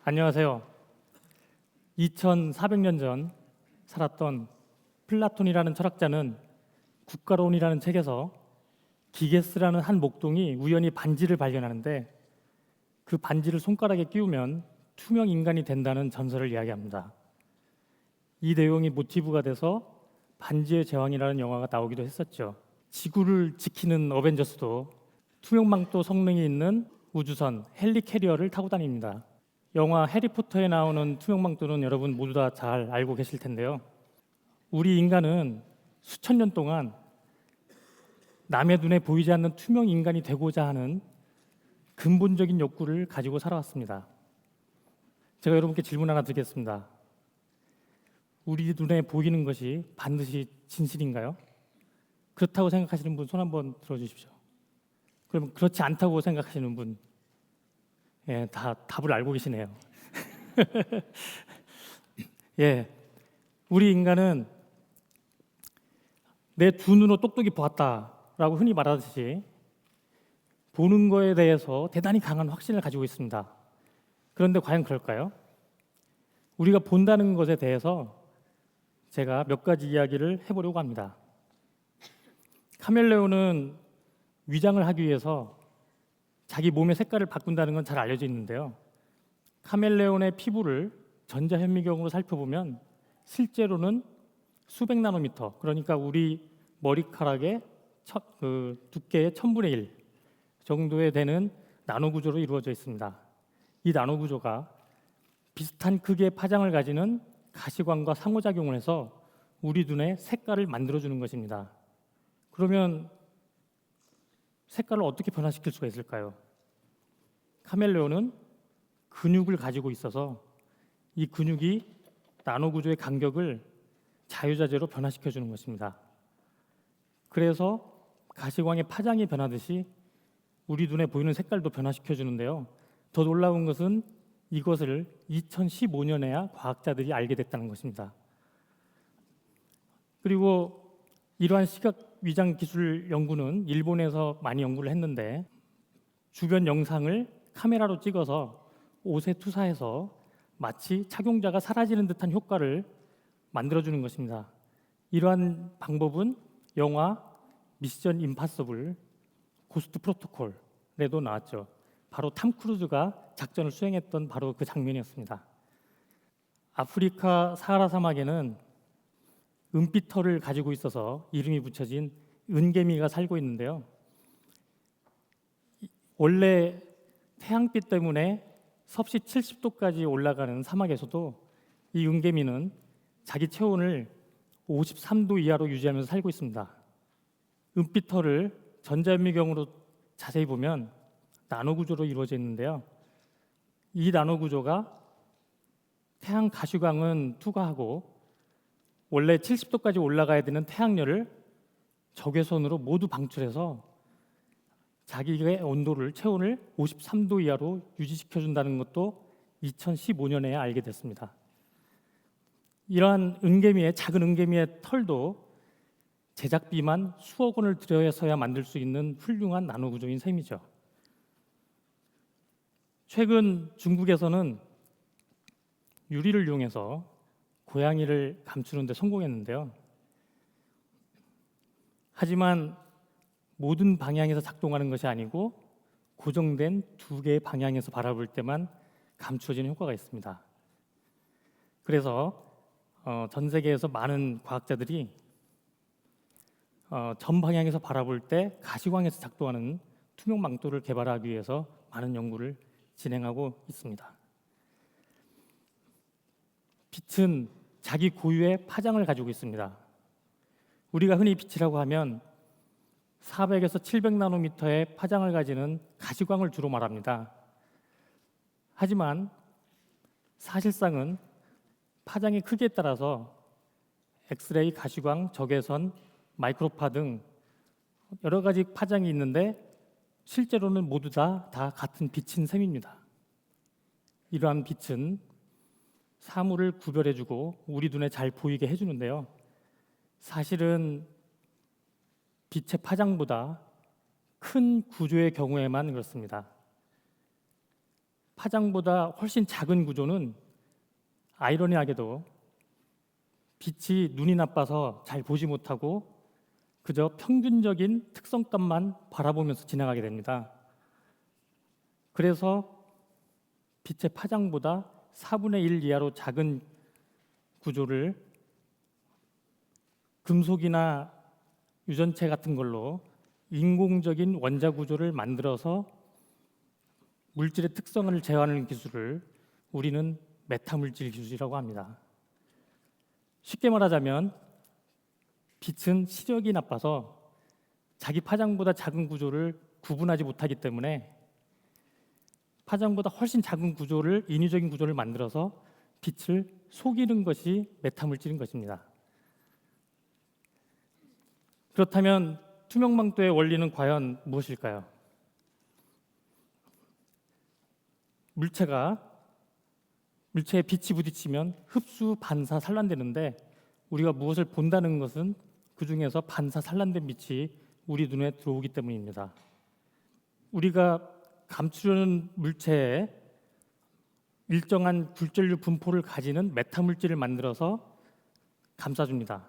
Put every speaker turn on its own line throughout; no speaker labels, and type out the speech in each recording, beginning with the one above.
안녕하세요. 2400년 전 살았던 플라톤이라는 철학자는 국가론이라는 책에서 기게스라는 한 목동이 우연히 반지를 발견하는데 그 반지를 손가락에 끼우면 투명 인간이 된다는 전설을 이야기합니다. 이 내용이 모티브가 돼서 반지의 제왕이라는 영화가 나오기도 했었죠. 지구를 지키는 어벤져스도 투명망토 성능이 있는 우주선 헬리캐리어를 타고 다닙니다. 영화 해리포터에 나오는 투명망토는 여러분 모두 다 잘 알고 계실 텐데요. 우리 인간은 수천 년 동안 남의 눈에 보이지 않는 투명 인간이 되고자 하는 근본적인 욕구를 가지고 살아왔습니다. 제가 여러분께 질문 하나 드리겠습니다. 우리 눈에 보이는 것이 반드시 진실인가요? 그렇다고 생각하시는 분 손 한번 들어주십시오. 그럼 그렇지 않다고 생각하시는 분, 다 답을 알고 계시네요. 우리 인간은 내 두 눈으로 똑똑히 보았다라고 흔히 말하듯이 보는 거에 대해서 대단히 강한 확신을 가지고 있습니다. 그런데 과연 그럴까요? 우리가 본다는 것에 대해서 제가 몇 가지 이야기를 해보려고 합니다. 카멜레온은 위장을 하기 위해서 자기 몸의 색깔을 바꾼다는 건 잘 알려져 있는데요. 카멜레온의 피부를 전자현미경으로 살펴보면 실제로는 수백 나노미터, 그러니까 우리 머리카락의 두께의 1000분의 1 정도에 되는 나노 구조로 이루어져 있습니다. 이 나노 구조가 비슷한 크기의 파장을 가지는 가시광과 상호작용을 해서 우리 눈의 색깔을 만들어주는 것입니다. 그러면 색깔을 어떻게 변화시킬 수가 있을까요? 카멜레온은 근육을 가지고 있어서 이 근육이 나노 구조의 간격을 자유자재로 변화시켜주는 것입니다. 그래서 가시광의 파장이 변하듯이 우리 눈에 보이는 색깔도 변화시켜주는데요. 더 놀라운 것은 이것을 2015년에야 과학자들이 알게 됐다는 것입니다. 그리고 이러한 시각 위장 기술 연구는 일본에서 많이 연구를 했는데 주변 영상을 카메라로 찍어서 옷에 투사해서 마치 착용자가 사라지는 듯한 효과를 만들어주는 것입니다. 이러한 방법은 영화 미션 임파서블 고스트 프로토콜에도 나왔죠. 바로 탐 크루즈가 작전을 수행했던 바로 그 장면이었습니다. 아프리카 사하라 사막에는 은빛털을 가지고 있어서 이름이 붙여진 은개미가 살고 있는데요. 원래 태양빛 때문에 섭씨 70도까지 올라가는 사막에서도 이 은개미는 자기 체온을 53도 이하로 유지하면서 살고 있습니다. 은빛털을 전자현미경으로 자세히 보면 나노 구조로 이루어져 있는데요. 이 나노 구조가 태양 가시광은 투과하고 원래 70도까지 올라가야 되는 태양열을 적외선으로 모두 방출해서 자기의 온도를, 체온을 53도 이하로 유지시켜준다는 것도 2015년에 알게 됐습니다. 이러한 작은 은개미의 털도 제작비만 수억 원을 들여서야 만들 수 있는 훌륭한 나노 구조인 셈이죠. 최근 중국에서는 유리를 이용해서 고양이를 감추는 데 성공했는데요. 하지만 모든 방향에서 작동하는 것이 아니고 고정된 두 개의 방향에서 바라볼 때만 감추어지는 효과가 있습니다. 그래서 전 세계에서 많은 과학자들이 전 방향에서 바라볼 때 가시광에서 작동하는 투명 망토를 개발하기 위해서 많은 연구를 진행하고 있습니다. 빛은 자기 고유의 파장을 가지고 있습니다. 우리가 흔히 빛이라고 하면 400에서 700 나노미터의 파장을 가지는 가시광을 주로 말합니다. 하지만 사실상은 파장의 크기에 따라서 엑스레이, 가시광, 적외선, 마이크로파 등 여러 가지 파장이 있는데 실제로는 모두 다 같은 빛인 셈입니다. 이러한 빛은 사물을 구별해주고 우리 눈에 잘 보이게 해주는데요. 사실은 빛의 파장보다 큰 구조의 경우에만 그렇습니다. 파장보다 훨씬 작은 구조는 아이러니하게도 빛이 눈이 나빠서 잘 보지 못하고 그저 평균적인 특성값만 바라보면서 지나가게 됩니다. 그래서 빛의 파장보다 4분의 1 이하로 작은 구조를 금속이나 유전체 같은 걸로 인공적인 원자 구조를 만들어서 물질의 특성을 제어하는 기술을 우리는 메타물질 기술이라고 합니다. 쉽게 말하자면 빛은 시력이 나빠서 자기 파장보다 작은 구조를 구분하지 못하기 때문에 파장보다 훨씬 작은 구조를 인위적인 구조를 만들어서 빛을 속이는 것이 메타물질인 것입니다. 그렇다면 투명망토의 원리는 과연 무엇일까요? 물체에 빛이 부딪히면 흡수, 반사, 산란되는데 우리가 무엇을 본다는 것은 그 중에서 반사, 산란된 빛이 우리 눈에 들어오기 때문입니다. 우리가 감추려는 물체에 일정한 굴절류 분포를 가지는 메타물질을 만들어서 감싸줍니다.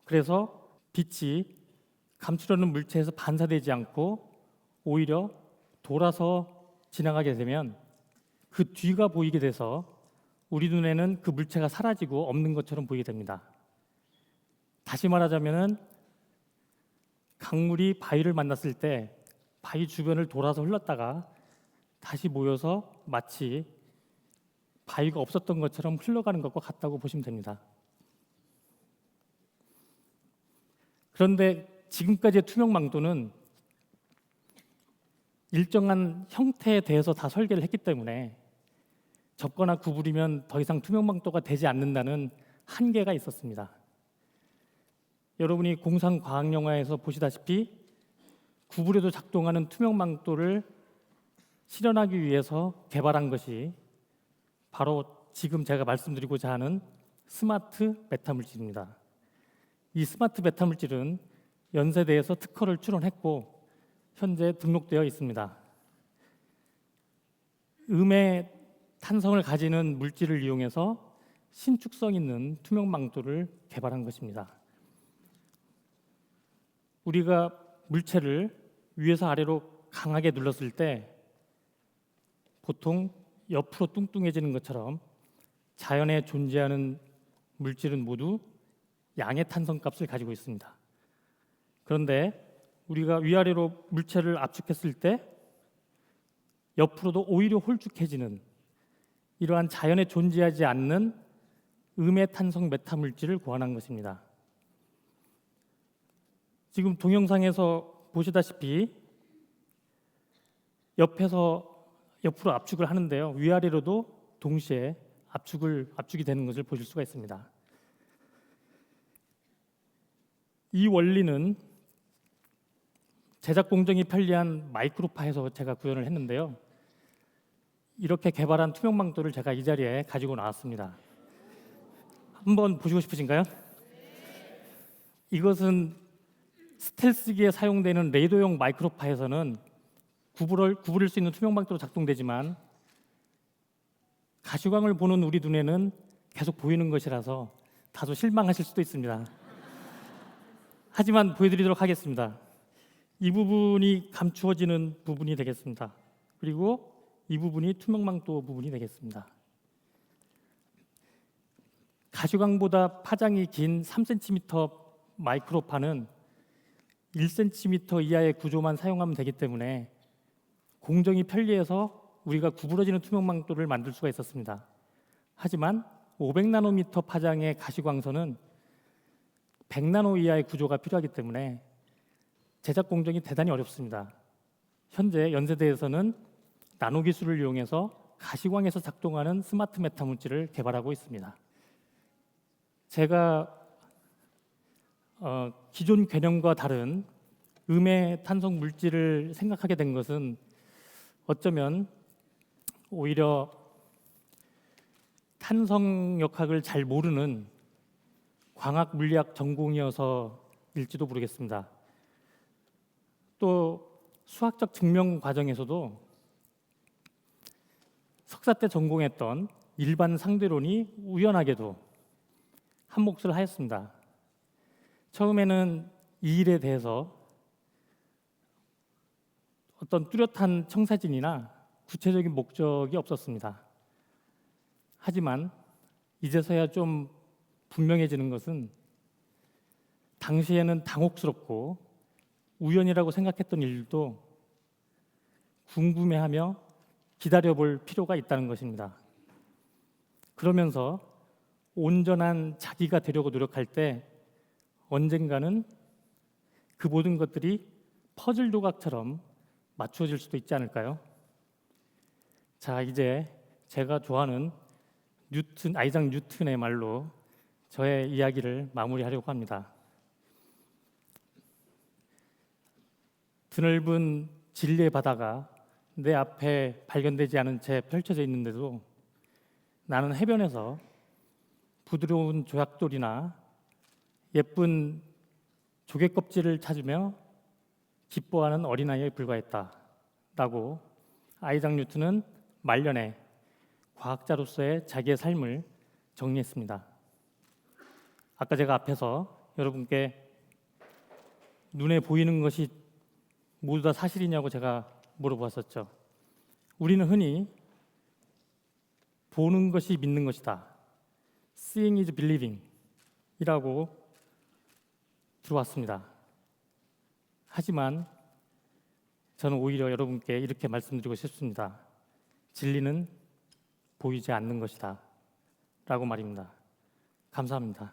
그래서 빛이 감추려는 물체에서 반사되지 않고 오히려 돌아서 지나가게 되면 그 뒤가 보이게 돼서 우리 눈에는 그 물체가 사라지고 없는 것처럼 보이게 됩니다. 다시 말하자면은 강물이 바위를 만났을 때 바위 주변을 돌아서 흘렀다가 다시 모여서 마치 바위가 없었던 것처럼 흘러가는 것과 같다고 보시면 됩니다. 그런데 지금까지의 투명망토는 일정한 형태에 대해서 다 설계를 했기 때문에 접거나 구부리면 더 이상 투명망토가 되지 않는다는 한계가 있었습니다. 여러분이 공상과학영화에서 보시다시피 구부려도 작동하는 투명망토를 실현하기 위해서 개발한 것이 바로 지금 제가 말씀드리고자 하는 스마트 메타물질입니다. 이 스마트 메타물질은 연세대에서 특허를 출원했고 현재 등록되어 있습니다. 음의 탄성을 가지는 물질을 이용해서 신축성 있는 투명망토를 개발한 것입니다. 우리가 물체를 위에서 아래로 강하게 눌렀을 때 보통 옆으로 뚱뚱해지는 것처럼 자연에 존재하는 물질은 모두 양의 탄성값을 가지고 있습니다. 그런데 우리가 위아래로 물체를 압축했을 때 옆으로도 오히려 홀쭉해지는 이러한 자연에 존재하지 않는 음의 탄성 메타물질을 고안한 것입니다. 지금 동영상에서 보시다시피 옆으로 압축을 하는데요. 위아래로도 동시에 압축이 되는 것을 보실 수가 있습니다. 이 원리는 제작 공정이 편리한 마이크로파에서 제가 구현을 했는데요. 이렇게 개발한 투명망토를 제가 이 자리에 가지고 나왔습니다. 한번 보시고 싶으신가요? 이것은 스텔스기에 사용되는 레이더용 마이크로파에서는 구부릴 수 있는 투명망토로 작동되지만 가시광을 보는 우리 눈에는 계속 보이는 것이라서 다소 실망하실 수도 있습니다. 하지만 보여드리도록 하겠습니다. 이 부분이 감추어지는 부분이 되겠습니다. 그리고 이 부분이 투명망토 부분이 되겠습니다. 가시광보다 파장이 긴 3cm 마이크로파는 1cm 이하의 구조만 사용하면 되기 때문에 공정이 편리해서 우리가 구부러지는 투명망토를 만들 수가 있었습니다. 하지만 500나노미터 파장의 가시광선은 100나노 이하의 구조가 필요하기 때문에 제작 공정이 대단히 어렵습니다. 현재 연세대에서는 나노 기술을 이용해서 가시광에서 작동하는 스마트 메타물질을 개발하고 있습니다. 제가 기존 개념과 다른 음의 탄성 물질을 생각하게 된 것은 어쩌면 오히려 탄성역학을 잘 모르는 광학 물리학 전공이어서일지도 모르겠습니다. 또 수학적 증명 과정에서도 석사 때 전공했던 일반 상대론이 우연하게도 한 몫을 하였습니다. 처음에는 이 일에 대해서 어떤 뚜렷한 청사진이나 구체적인 목적이 없었습니다. 하지만 이제서야 좀 분명해지는 것은 당시에는 당혹스럽고 우연이라고 생각했던 일도 궁금해하며 기다려볼 필요가 있다는 것입니다. 그러면서 온전한 자기가 되려고 노력할 때 언젠가는 그 모든 것들이 퍼즐 조각처럼 맞춰질 수도 있지 않을까요? 자, 이제 제가 좋아하는 아이작 뉴턴의 말로 저의 이야기를 마무리하려고 합니다. 드넓은 진리의 바다가 내 앞에 발견되지 않은 채 펼쳐져 있는데도 나는 해변에서 부드러운 조약돌이나 예쁜 조개 껍질을 찾으며 기뻐하는 어린아이에 불과했다 라고 아이작 뉴턴은 말년에 과학자로서의 자기의 삶을 정리했습니다. 아까 제가 앞에서 여러분께 눈에 보이는 것이 모두 다 사실이냐고 제가 물어보았었죠. 우리는 흔히 보는 것이 믿는 것이다, Seeing is believing 이라고 들어왔습니다. 하지만 저는 오히려 여러분께 이렇게 말씀드리고 싶습니다. 진리는 보이지 않는 것이다 라고 말입니다. 감사합니다.